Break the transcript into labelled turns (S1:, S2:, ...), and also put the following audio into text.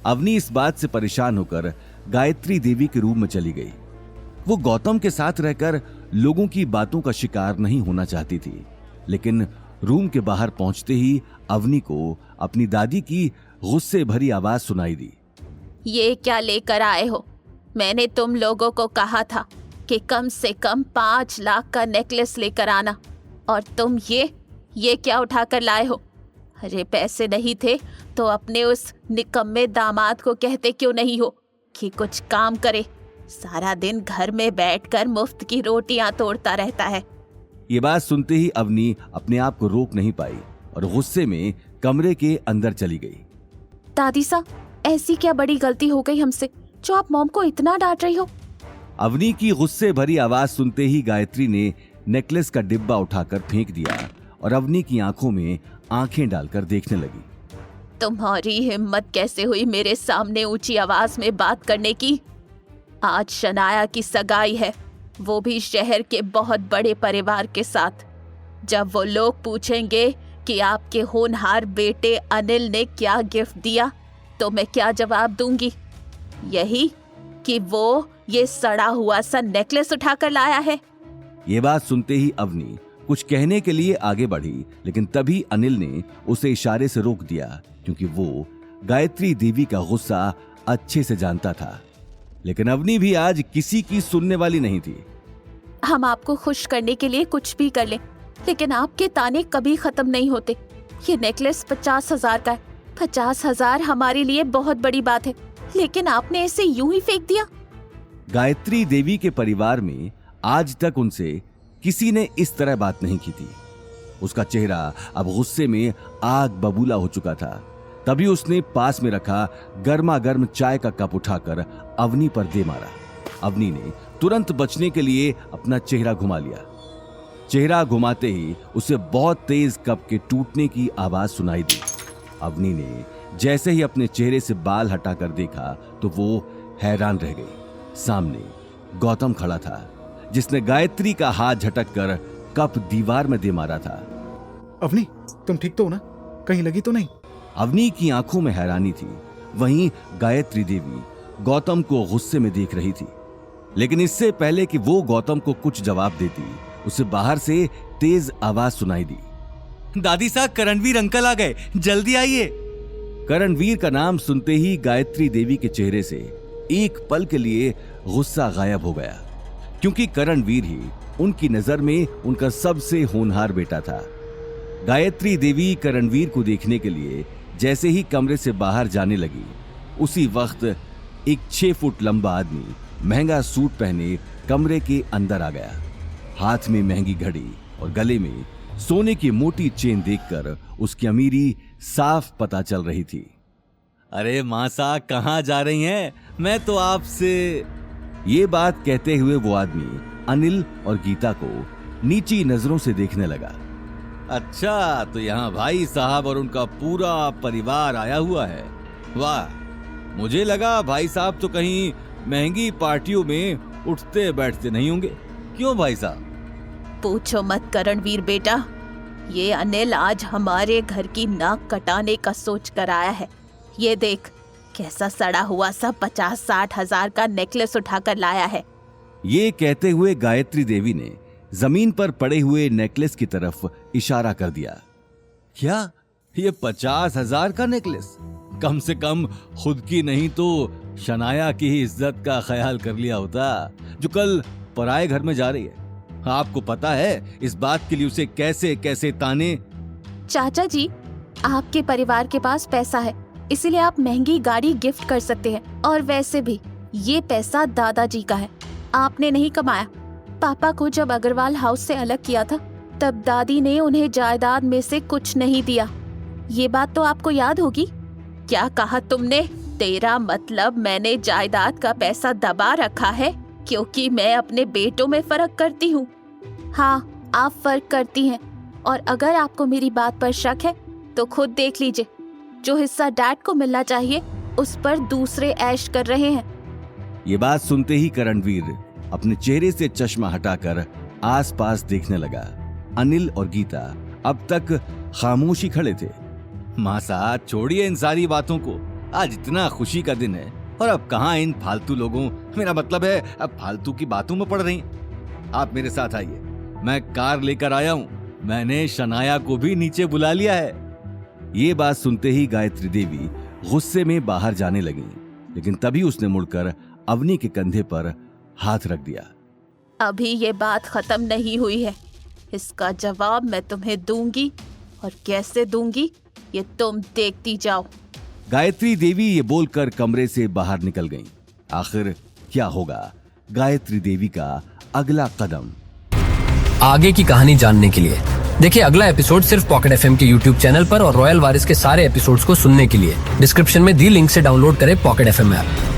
S1: अवनी इस बात से परेशान होकर गायत्री देवी के रूम में चली गई। वो गौतम के साथ रहकर लोगों की बातों का शिकार नहीं होना चाहती थी, लेकिन रूम के बाहर पहुंचते ही अवनी को अपनी दादी की गुस्से भरी आवाज सुनाई दी।
S2: ये क्या लेकर आए हो? मैंने तुम लोगों को कहा था कि कम से कम 5 लाख का नेकलेस लेकर आना, और तुम ये क्या उठा कर लाए हो? अरे पैसे नहीं थे तो अपने उस निकम्मे दामाद को कहते क्यों नहीं हो कि कुछ काम करे? सारा दिन घर में बैठकर मुफ्त की रोटियां तोड़ता रहता है।
S1: ये बात सुनते ही अवनी अपने आप को रोक नहीं पाई और गुस्से में कमरे के अंदर चली गई।
S2: दादी सा, ऐसी क्या बड़ी गलती हो गई हमसे जो आप मॉम को इतना डांट रही हो?
S1: अवनी की गुस्से भरी आवाज सुनते ही गायत्री ने नेकलेस का डिब्बा उठाकर फेंक दिया और अवनी की आंखों में आंखें डालकर देखने लगी।
S2: तुम्हारी हिम्मत कैसे हुई मेरे सामने ऊंची आवाज में बात करने की? आज शनाया की सगाई है, वो भी शहर के बहुत बड़े परिवार के साथ। जब वो लोग पूछेंगे कि आपके होनहार बेटे अनिल ने क्या गिफ्ट दिया, तो मैं क्या जवाब दूंगी? यही कि वो ये सड़ा हुआ सा नेकलेस उठाकर लाया है।
S1: ये बात सुनते ही अवनी कुछ कहने के लिए आगे बढ़ी, लेकिन तभी अनिल ने उसे इशारे से रोक दिया, क्योंकि वो गायत्री देवी का गुस्सा अच्छे से जानता था। लेकिन अवनी भी आज किसी की सुनने वाली नहीं थी।
S2: हम आपको खुश करने के लिए कुछ भी कर लें, लेकिन आपके ताने कभी खत्म नहीं होते। ये नेकलेस 50,000 का है। 50,000 हमारे लिए बहुत बड़ी बात है, लेकिन आपने इसे यूं ही फेंक दिया।
S1: गायत्री देवी के परिवार में आज तक उनसे किसी ने इस तरह बात नहीं की थी। उसका चेहरा अब गुस्से में आग बबूला हो चुका था। तभी उसने पास में रखा गर्मा गर्म चाय का कप उठाकर अवनी पर दे मारा। अवनी ने तुरंत बचने के लिए अपना चेहरा घुमा लिया। चेहरा घुमाते ही उसे बहुत तेज कप के टूटने की आवाज सुनाई दी। अवनी ने जैसे ही अपने चेहरे से बाल हटाकर देखा तो वो हैरान रह गई। सामने गौतम खड़ा था, जिसने गायत्री का हाथ झटककर कप दीवार में दे मारा था।
S3: अवनी, तुम ठीक तो हो ना? कहीं लगी तो नहीं?
S1: अवनी की आंखों में हैरानी थी। वहीं गायत्री देवी गौतम को गुस्से में देख रही थी, लेकिन इससे पहले कि वो गौतम को कुछ जवाब देती, उसे बाहर से तेज आवाज सुनाई दी।
S4: दादी साहब, करणवीर अंकल आ गए, जल्दी आइए।
S1: करणवीर का नाम सुनते ही गायत्री देवी के चेहरे से एक पल के लिए गुस्सा गायब हो गया, क्योंकि करणवीर ही उनकी नजर में उनका सबसे होनहार बेटा था। गायत्री देवी करणवीर को देखने के लिए जैसे ही कमरे से बाहर जाने लगी, उसी वक्त एक 6 फुट लंबा आदमी महंगा सूट पहने कमरे के अंदर आ गया। हाथ में महंगी घड़ी और गले में सोने की मोटी चेन देखकर उसकी अमीरी साफ पता चल रही थी।
S4: अरे मासा, कहाँ जा रही हैं? मैं तो आपसे।
S1: ये बात कहते हुए वो आदमी अनिल और गीता को नीची नजरों से देखने लगा।
S4: अच्छा, तो यहाँ भाई साहब और उनका पूरा परिवार आया हुआ है। वाह, मुझे लगा भाई साहब तो कहीं महंगी पार्टियों में उठते बैठते नहीं होंगे। क्यों भाई साहब?
S2: पूछो मत करणवीर बेटा, ये अनिल आज हमारे घर की नाक कटाने का सोच कर आया है। ये देख कैसा सड़ा हुआ सा 50-60 हजार का नेकलेस उठाकर लाया है।
S1: ये कहते हुए गायत्री देवी ने जमीन पर पड़े हुए नेकलेस की तरफ इशारा कर दिया।
S4: क्या ये 50,000 का नेकलेस? कम से कम खुद की नहीं तो शनाया की ही इज्जत का ख्याल कर लिया होता, जो कल पराए घर में जा रही है। आपको पता है इस बात के लिए उसे कैसे कैसे ताने।
S2: चाचा जी, आपके परिवार के पास पैसा है, इसीलिए आप महंगी गाड़ी गिफ्ट कर सकते हैं। और वैसे भी ये पैसा दादाजी का है, आपने नहीं कमाया। पापा को जब अग्रवाल हाउस से अलग किया था, तब दादी ने उन्हें जायदाद में से कुछ नहीं दिया। ये बात तो आपको याद होगी। क्या कहा तुमने? तेरा मतलब मैंने जायदाद का पैसा दबा रखा है क्योंकि मैं अपने बेटों में फर्क करती हूँ? हाँ, आप फर्क करती हैं। और अगर आपको मेरी बात पर शक है तो खुद देख लीजिए, जो हिस्सा डैड को मिलना चाहिए उस पर दूसरे ऐश कर रहे हैं।
S1: ये बात सुनते ही करणवीर अपने चेहरे से चश्मा हटाकर आसपास देखने लगा। अनिल और गीता अब तक खामोश ही खड़े थे।
S4: मासा, छोड़िए इन सारी बातों को। आज इतना खुशी का दिन है और अब कहाँ इन फालतू लोगों, मेरा मतलब है अब फालतू की बातों में पड़ रही हैं। आप मेरे साथ आइए, मैं कार लेकर आया हूँ। मैंने शनाया को भी नीचे बुला लिया है।
S1: ये बात सुनते ही गायत्री देवी गुस्से में बाहर जाने लगी, लेकिन तभी उसने मुड़कर अवनी के कंधे पर हाथ रख दिया।
S2: अभी ये बात खत्म नहीं हुई है, इसका जवाब मैं तुम्हें दूंगी, और कैसे दूंगी ये तुम देखती जाओ।
S1: गायत्री देवी ये बोलकर कमरे से बाहर निकल गईं। आखिर क्या होगा गायत्री देवी का अगला कदम?
S5: आगे की कहानी जानने के लिए देखिए अगला एपिसोड सिर्फ पॉकेट एफएम के यूट्यूब चैनल पर, और रॉयल वारिस के सारे एपिसोड्स को सुनने के लिए डिस्क्रिप्शन में दी लिंक से डाउनलोड करें पॉकेट एफएम ऐप।